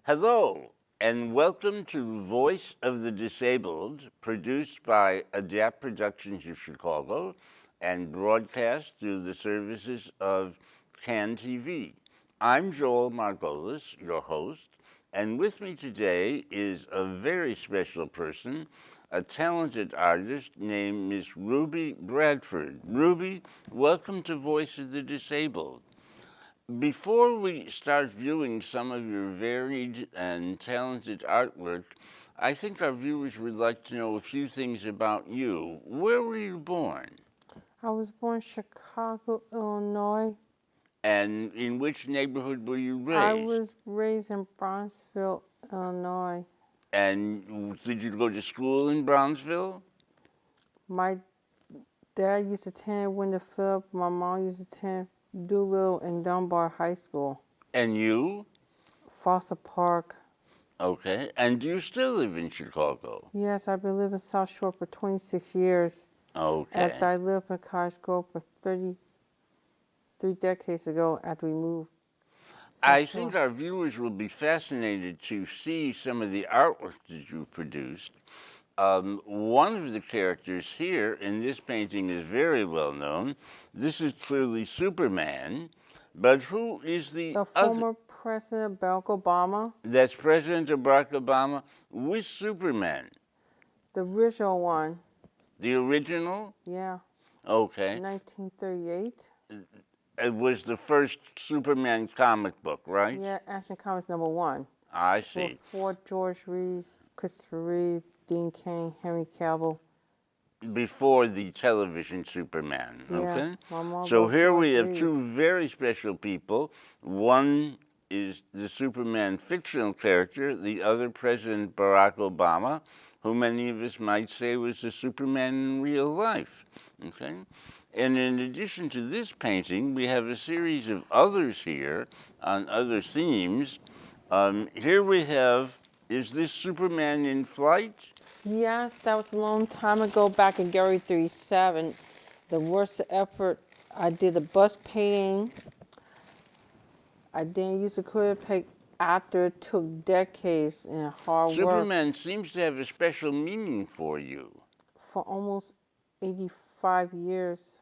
Hello, and welcome to Voice of the Disabled, produced by Adapt Productions of Chicago and broadcast through the services of CAN TV. I'm Joel Margolis, your host, and with me today is a very special person, a talented artist named Miss Ruby Bradford. Ruby, welcome to Voice of the Disabled. Before we start viewing some of your varied and talented artwork, I think our viewers would like to know a few things about you. Where were you born? I was born in Chicago, Illinois. And in which neighborhood were you raised? I was raised in Brownsville, Illinois. And did you go to school in Brownsville? My dad used to attend Winter Phillip. My mom used to attend Doolittle and Dunbar High School. And you? Foster Park. Okay. And do you still live in Chicago? Yes, I've been living in South Shore for 26 years. Okay. After I lived in Cottage Grove for 3 decades ago after we moved. I think our viewers will be fascinated to see some of the artwork that you've produced. One of the characters here in this painting is very well known. This is clearly Superman, but who is the former President Barack Obama? That's President Barack Obama with Superman. The original one. The original? Yeah. Okay. 1938. It was the first Superman comic book, right? Yeah, Action Comics #1. I see. Before George Reeves, Christopher Reeve, Dean Cain, Henry Cavill. Before the television Superman, okay? Yeah, so here we have two very special people. One is the Superman fictional character, the other President Barack Obama, who many of us might say was the Superman in real life, okay? And in addition to this painting, we have a series of others here on other themes. Here we have, is this Superman in flight? Yes, that was a long time ago, back in Gary 37. The worst effort, I did a bust painting. I didn't use acrylic paint after it took decades and hard work. Superman seems to have a special meaning for you. For almost 85 years.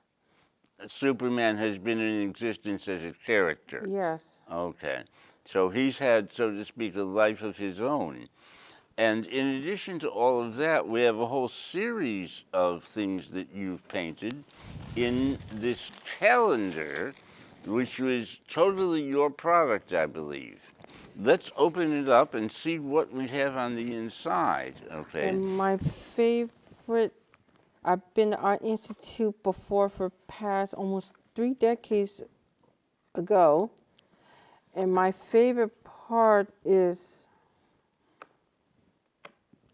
Superman has been in existence as a character. Yes. Okay. So he's had, so to speak, a life of his own. And in addition to all of that, we have a whole series of things that you've painted in this calendar, which was totally your product, I believe. Let's open it up and see what we have on the inside, okay? And my favorite, I've been to Art Institute before for past almost 3 decades ago. And my favorite part is...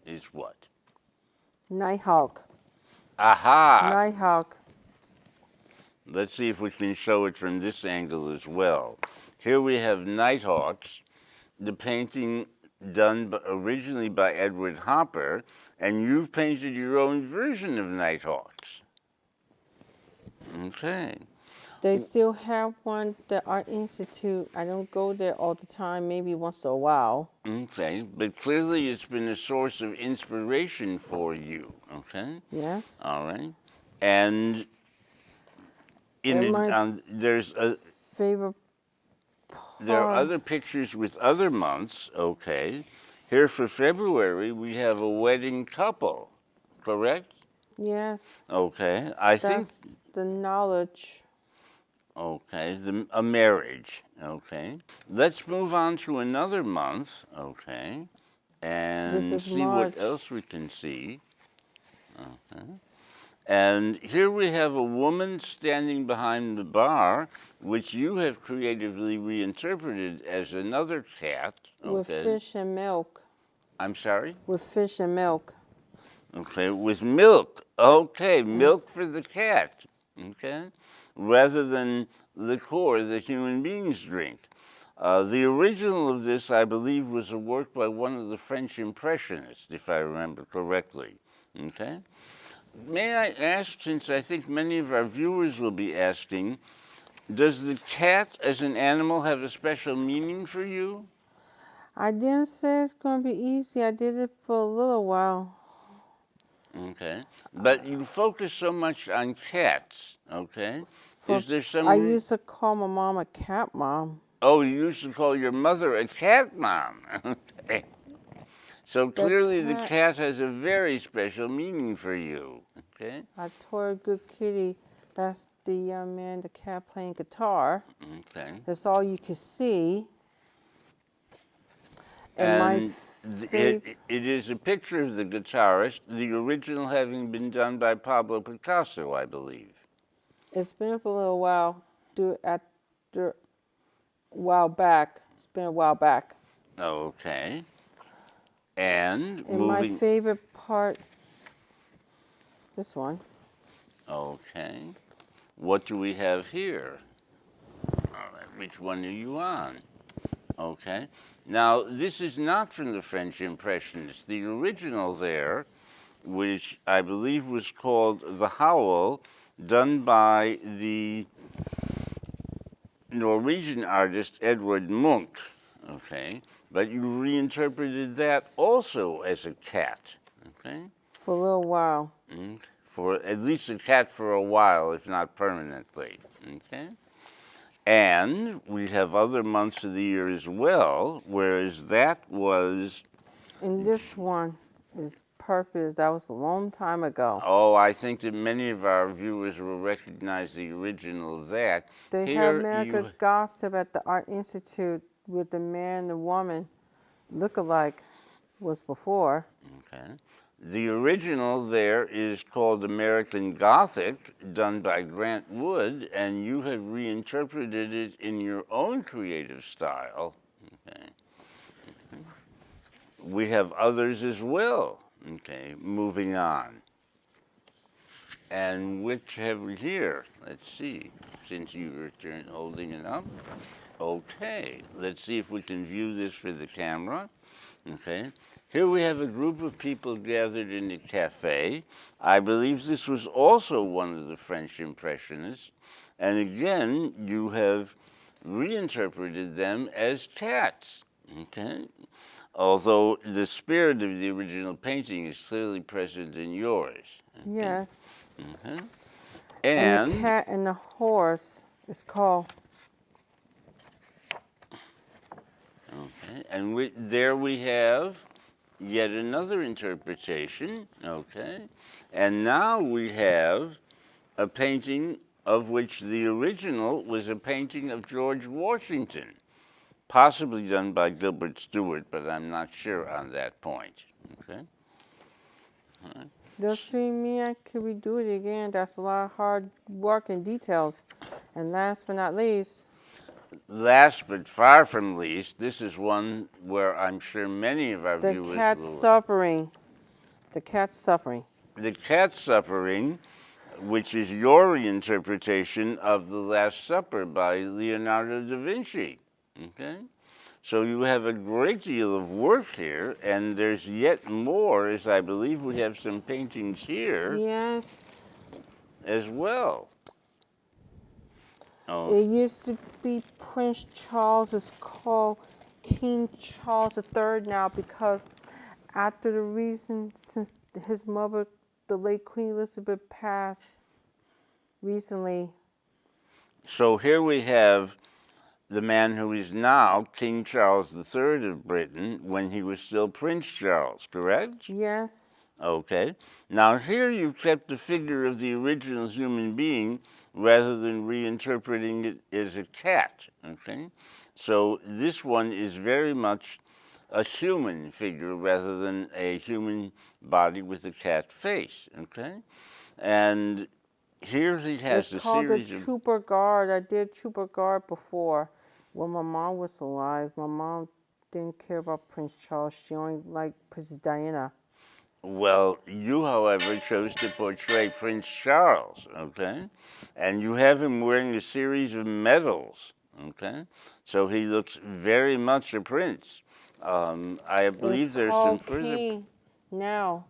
Is what? Nighthawk. Aha! Nighthawk. Let's see if we can show it from this angle as well. Here we have Nighthawks, the painting done originally by Edward Hopper, and you've painted your own version of Nighthawks. Okay. They still have one at the Art Institute. I don't go there all the time, maybe once in a while. Okay, but clearly it's been a source of inspiration for you, okay? Yes. All right. And And my favorite there are part. other pictures with other months. Okay. Here for February, we have a wedding couple, correct? Yes, Okay. I think, that's the knowledge. okay, a marriage. Okay. Let's move on to another month. Okay. This And is see what March. else we can see. Okay. And here we have a woman standing behind the bar, which you have creatively reinterpreted as another cat. With Okay. fish and milk. I'm sorry? With fish and milk. Okay, with milk. Okay, milk Yes. for the cat. Okay, rather than liqueur that human beings drink. The original of this, I believe, was a work by one of the French Impressionists, if I remember correctly. Okay. May I ask, since I think many of our viewers will be asking, does the cat as an animal have a special meaning for you? I didn't say it's going to be easy. I did it for a little while. Okay. But you focus so much on cats, okay? For, Is there some... I used to call my mom a cat mom. Oh, you used to call your mother a cat mom. Okay. So clearly the cat has a very special meaning for you, okay? I tore a good kitty. That's the young man, the cat playing guitar. Okay. That's all you can see. And it is a picture of the guitarist, the original having been done by Pablo Picasso, I believe. It's been up a little while. While back. It's been a while back. Okay. And my favorite part, this one. Okay. What do we have here? All right. Which one are you on? Okay. Now, this is not from the French Impressionists. The original there, which I believe was called The Howl, done by the Norwegian artist Edvard Munch. Okay. But you reinterpreted that also as a cat. Okay. For a little while. For at least a cat for a while, if not permanently. Okay. And we have other months of the year as well, whereas that was... And this one is perfect. That was a long time ago. Oh, I think that many of our viewers will recognize the original of that. They had America Gossip at the Art Institute with the man and the woman look-alike was before. Okay. The original there is called American Gothic, done by Grant Wood, and you have reinterpreted it in your own creative style. Okay. We have others as well. Okay, moving on. And which have we here? Let's see, since you were holding it up. Okay, let's see if we can view this for the camera. Okay. Here we have a group of people gathered in a cafe. I believe this was also one of the French Impressionists. And again, you have reinterpreted them as cats. Okay? Although the spirit of the original painting is clearly present in yours. Okay? Yes. Mm-hmm. And the cat and the horse is called... Okay. And there we have yet another interpretation, okay? And now we have a painting of which the original was a painting of George Washington, possibly done by Gilbert Stuart, but I'm not sure on that point, okay? Right. Does she mean I could redo it again? That's a lot of hard work and details. And last but not least... Last but far from least, this is one where I'm sure many of our viewers will... The cat suffering. The cat suffering. The cat suffering, which is your interpretation of The Last Supper by Leonardo da Vinci. Okay? So you have a great deal of work here, and there's yet more, as I believe we have some paintings here. Yes. As well. Oh. It used to be Prince Charles. It's called King Charles III now because after the reason since his mother, the late Queen Elizabeth, passed recently, So here we have the man who is now King Charles III of Britain when he was still Prince Charles, correct? Yes. Okay. Now here you've kept the figure of the original human being rather than reinterpreting it as a cat, okay? So this one is very much a human figure rather than a human body with a cat face, okay? And here he It's has a called the series of, Trooper Guard. I did Trooper Guard before when my mom was alive. My mom didn't care about Prince Charles. She only liked Princess Diana. well, you, however, chose to portray Prince Charles, okay? And you have him wearing a series of medals, okay? So he looks very much a prince. I It's believe there's some called further. King now.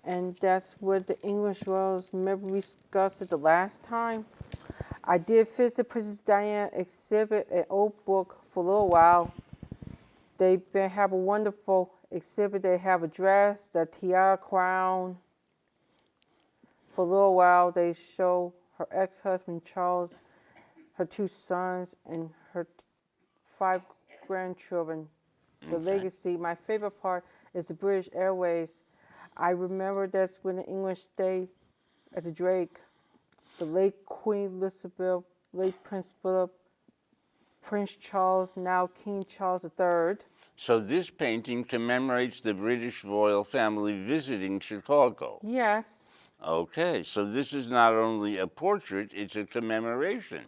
And that's what the English royals, remember we discussed it the last time? I did visit Princess Diana exhibit at Old Book for a little while. Have a wonderful exhibit. They have a dress, the tiara crown. For a little while, they show her ex-husband Charles, her 2 sons, and her 5 grandchildren. The Okay. legacy. My favorite part is the British Airways. I remember that's when the English stayed at the Drake. The late Queen Elizabeth, late Prince Philip, Prince Charles, now King Charles III. So this painting commemorates the British royal family visiting Chicago. Yes. Okay, so this is not only a portrait, it's a commemoration.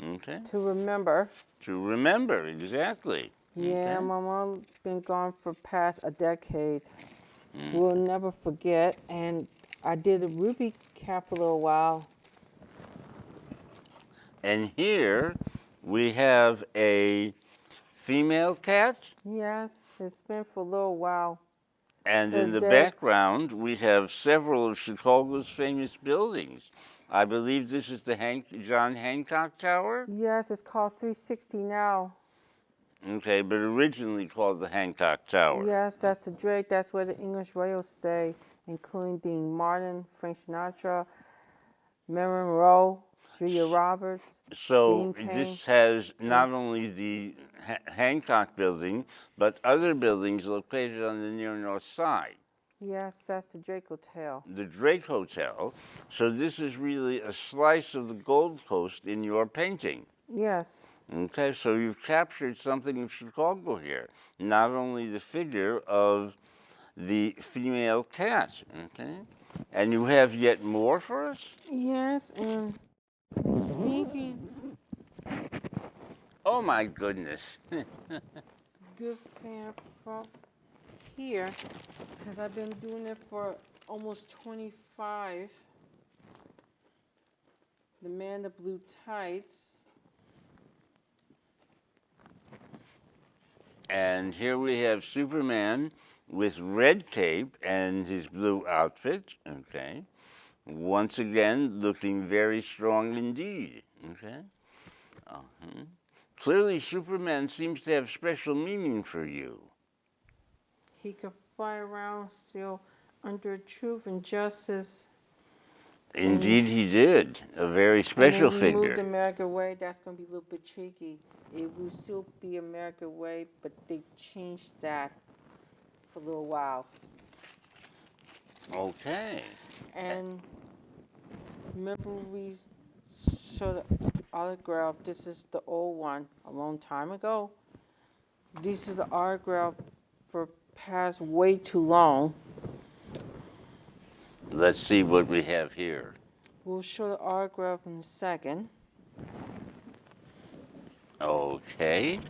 Okay, To remember. to remember, exactly. Yeah, Okay. my mom been gone for past a decade. Mm. We'll never forget. And I did a Ruby cap for a little while. And here we have a female cat, Yes, it's been for a little while. and in the Today. background we have several of Chicago's famous buildings. I believe this is the John Hancock Tower. Yes, it's called 360 now. Okay, but originally called the Hancock Tower. Yes, that's the Drake. That's where the English royals stay, including Dean Martin, Frank Sinatra, Marilyn Monroe, Julia Roberts. So Dean Cain. this has not only the Hancock building, but other buildings located on the near north side. Yes, that's the Drake Hotel. The Drake Hotel. So this is really a slice of the Gold Coast in your painting. Yes. Okay, so you've captured something of Chicago here. Not only the figure of the female cat, okay? And you have yet more for us? Yes, and speaking Oh my goodness. good fan from here, because I've been doing it for almost 25. The man in the blue tights. And here we have Superman with red cape and his blue outfit, okay? Once again, looking very strong indeed, okay? Uh-huh. Clearly, Superman seems to have special meaning for you. He could fly around still under truth and justice. Indeed, he did. A very special And then he moved figure. America Way. That's going to be a little bit tricky. It will still be America Way, but they changed that for a little while. Okay. And remember we showed the autograph. This is the old one a long time ago. This is the autograph for past way too long. Let's see what we have here. We'll show the autograph in a second. Okay.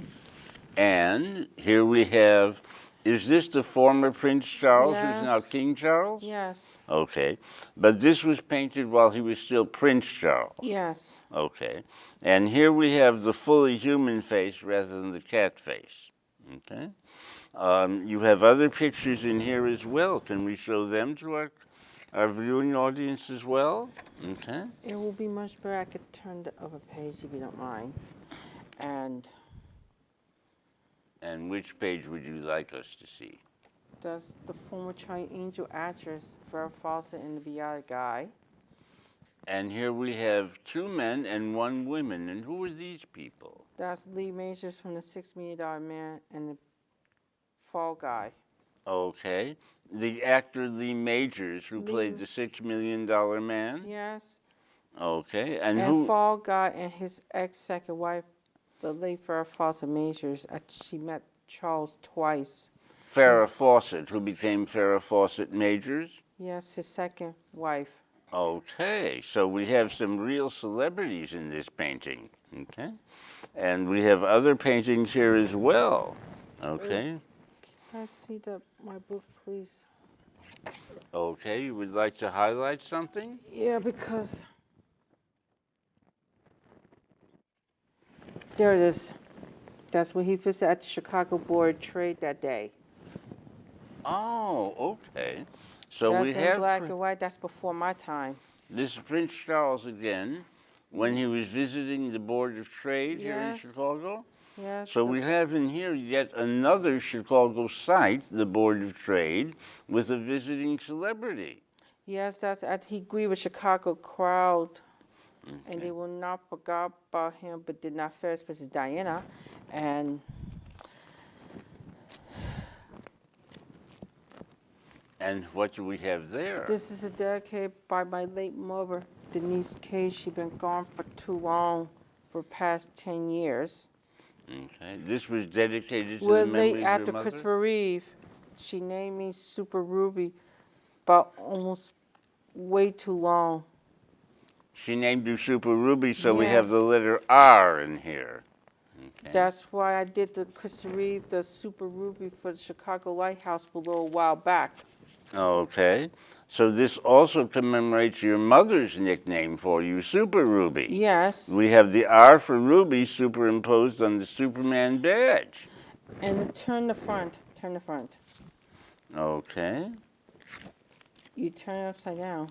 And here we have, is this the former Prince Charles who's now Yes. King Charles? Yes. Okay. But this was painted while he was still Prince Charles. Yes. Okay. And here we have the fully human face rather than the cat face. Okay. You have other pictures in here as well. Can we show them to our viewing audience as well? Okay. It will be much better. I could turn the other page if you don't mind. And which page would you like us to see? That's the former Charlie Angel actress, Farrah Fawcett, and the Bearded Guy. And here we have 2 men and 1 woman. And who are these people? That's Lee Majors from the $6 Million Man and the Fall Guy. Okay. The actor Lee Majors, who Lee- played the $6 million man? Yes. Okay. And And who? Fall Guy and his ex-second wife, the late Farrah Fawcett Majors. She met Charles twice. Farrah Fawcett, who became Farrah Fawcett Majors? Yes, his second wife. Okay, so we have some real celebrities in this painting. Okay, and we have other paintings here as well. Okay, Can I see my book, please? okay, you would like to highlight something? Yeah, because there it is. That's when he visited at the Chicago Board of Trade that day. Oh, okay. So That's we in have black and white. That's before my time. this is Prince Charles again, when he was visiting the Board of Trade here in Yes. Chicago. Yes. So we have in here yet another Chicago site, the Board of Trade, with a visiting celebrity. Yes, he agreed with Chicago crowd, and Okay. they will not forget about him, but did not first visit Diana, and And what do we have there? this is a dedicated by my late mother, Denise K. She's been gone for too long, for past 10 years. Okay, this was dedicated to We're the memory late of after your mother? Christopher Reeve. She named me Super Ruby, but almost way too long. She named you Super Ruby, so we have Yes. the letter R in here. Okay. That's why I did the Christopher Reeve, the Super Ruby for the Chicago Lighthouse a little while back. Okay, so this also commemorates your mother's nickname for you, Super Ruby. Yes. We have the R for Ruby superimposed on the Superman badge. And turn the front. Okay, You turn it upside down.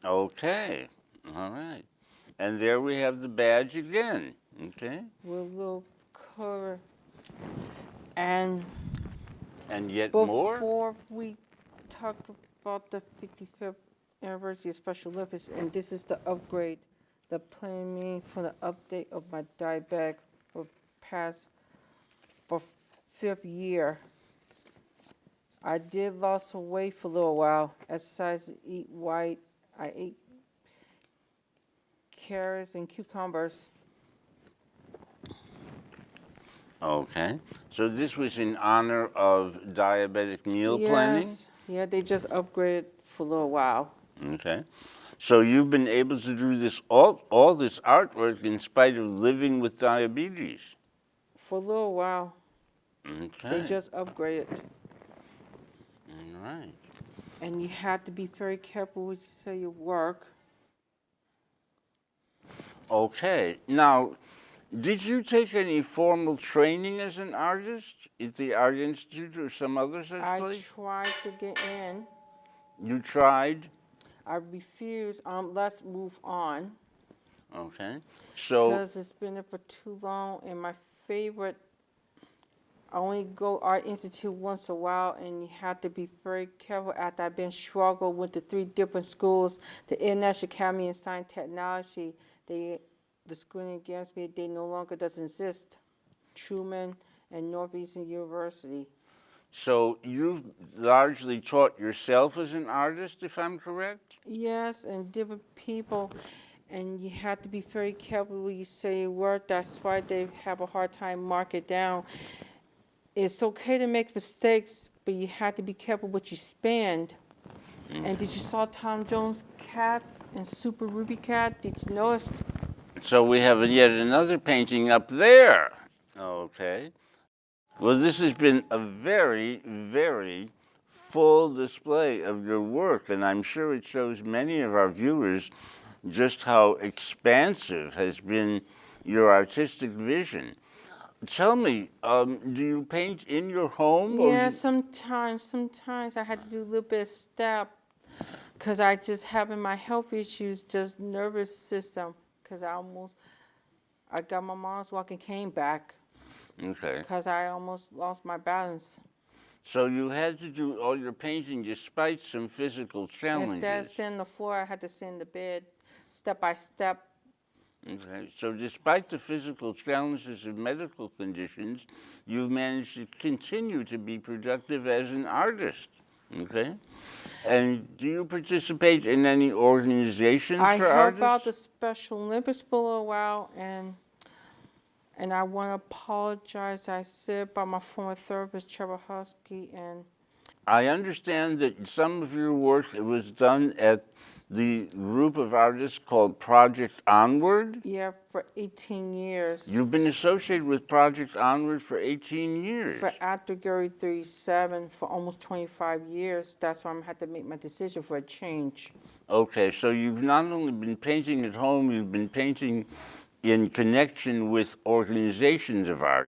okay, all right. And there we have the badge again, okay? With a little cover. And And yet more? before we talk about the 55th anniversary of Special Olympics, and this is the upgrade, the planning for the update of my diabetic for for 5th year. I did lose some weight for a little while. Exercise, eat white. I ate carrots and cucumbers. Okay, so this was in honor of diabetic meal planning? Yes. Yeah, they just upgraded for a little while. Okay. So you've been able to do this all this artwork in spite of living with diabetes. For a little while. Okay. They just upgraded. All right. And you have to be very careful what you say you work. Okay. Now, did you take any formal training as an artist at the Art Institute or some other such I place? tried to get in. You tried? I refused. Let's move on. Okay. So, Because it's been there for too long. And my favorite, I only go Art Institute once in a while, and you have to be very careful. After I've been struggled with the 3 different schools, the International Academy of Science and Technology, the screening against me, they no longer does exist. Truman and Northeastern University. so you've largely taught yourself as an artist, if I'm correct? Yes, and different people, and you have to be very careful when you say a word. That's why they have a hard time mark it down. It's okay to make mistakes, but you have to be careful what you spend. And did you saw Tom Jones' cat and Super Ruby cat? Did you notice? So we have yet another painting up there. Okay. Well, this has been a very, very full display of your work, and I'm sure it shows many of our viewers just how expansive has been your artistic vision. Tell me, do you paint in your home? Yeah, sometimes I had to do a little bit of step because I just having my health issues, just nervous system, because I got my mom's walking cane back Okay. because I almost lost my balance. So you had to do all your painting despite some physical Instead of challenges. sitting on the floor, I had to sit in the bed, step by step. Okay. So despite the physical challenges of medical conditions, you've managed to continue to be productive as an artist. Okay. And do you participate in any organizations I for help out artists? the Special Olympics for a little while, and I want to apologize. I said by my former therapist, Trevor Husky, and I understand that some of your work was done at the group of artists called Project Onward. yeah, for 18 years. You've been associated with Project Onward for 18 years. For after Gary 37, for almost 25 years. That's why I had to make my decision for a change. Okay, so you've not only been painting at home, you've been painting in connection with organizations of art.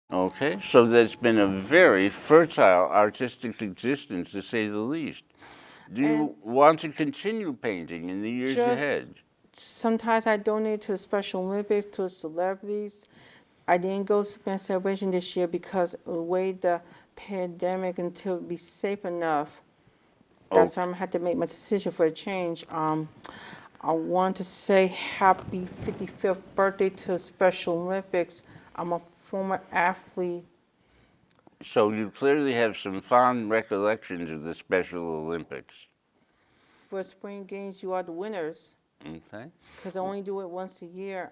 Okay, so that's been a very fertile artistic existence, to say the least. Do you want to continue painting in the years ahead? Sometimes I donate to the Special Olympics, to celebrities. I didn't go to Spend Celebration this year because of the way the pandemic until it be safe enough. That's why I had to make my decision for a change. I want to say happy 55th birthday to the Special Olympics. I'm a former athlete. So you clearly have some fond recollections of the Special Olympics. For Spring Games, you are the winners. Okay. Because I only do it once a year.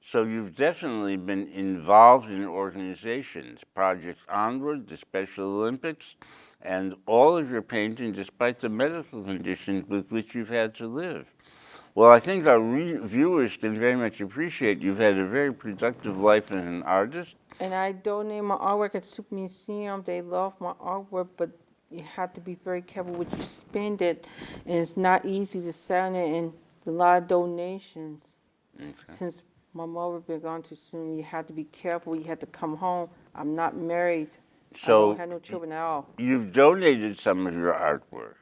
So you've definitely been involved in organizations, Project Onward, the Special Olympics, and all of your painting despite the medical conditions with which you've had to live. Well, I think our viewers can very much appreciate you've had a very productive life as an artist. And I donate my artwork at Super Museum. They love my artwork, but you have to be very careful what you spend it. And it's not easy to sell it, and a lot of donations. Okay. Since my mother been gone too soon, you have to be careful. You have to come home. I'm not married. I So don't have no children at all. you've donated some of your artwork.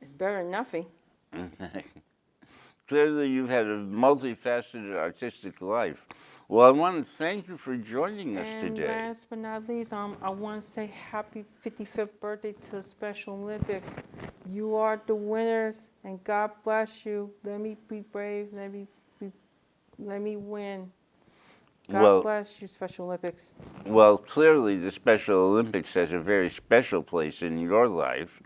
It's better than nothing. Clearly, you've had a multifaceted artistic life. Well, I want to thank you for joining us today. And last but not least, I want to say happy 55th birthday to the Special Olympics. You are the winners, and God bless you. Let me be brave. Let me win. God bless you, Special Olympics. Well, clearly, the Special Olympics has a very special place in your life.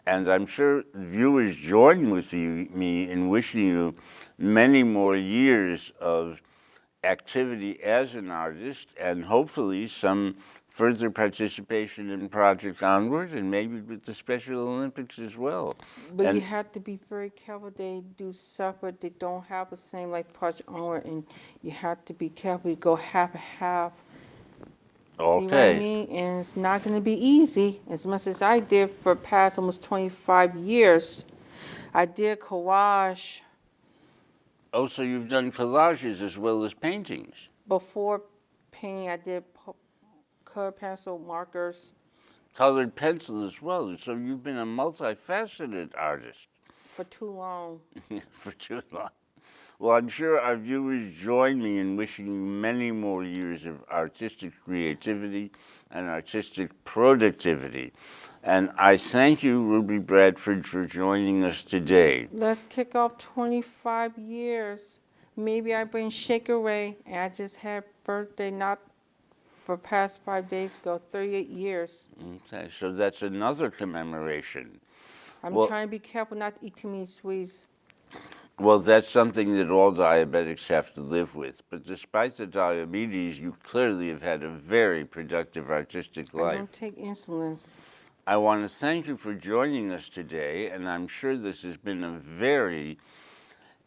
And I'm sure viewers join with me in wishing you many more years of activity as an artist and hopefully some further participation in Project Onward and maybe with the Special Olympics as well. But you have to be very careful. They do separate. They don't have the same like Project Onward, and you have to be careful. You go half and half. Okay. See what I mean? And it's not going to be easy, as much as I did for past almost 25 years. I did collage. Oh, so you've done collages as well as paintings. Before painting, I did colored pencil markers. Colored pencil as well. So you've been a multifaceted artist. For too long. For too long. Well, I'm sure our viewers join me in wishing you many more years of artistic creativity and artistic productivity. And I thank you, Ruby Bradford, for joining us today. Let's kick off 25 years. Maybe I bring Shake Away, and I just had birthday not for past 5 days ago, 38 years. Okay, so that's another commemoration. I'm trying to be careful not to eat too many sweets. Well, that's something that all diabetics have to live with. But despite the diabetes, you clearly have had a very productive artistic life. I don't take insulins. I want to thank you for joining us today, and I'm sure this has been a very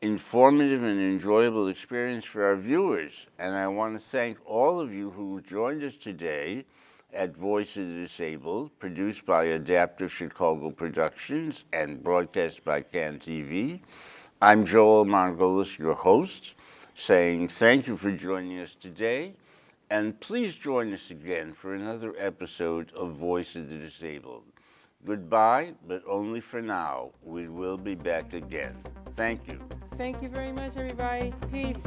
informative and enjoyable experience for our viewers. And I want to thank all of you who joined us today at Voice of the Disabled, produced by Adaptive Chicago Productions and broadcast by CAN TV. I'm Joel Margolis, your host, saying thank you for joining us today, and please join us again for another episode of Voice of the Disabled. Goodbye, but only for now. We will be back again. Thank you. Thank you very much, everybody. Peace.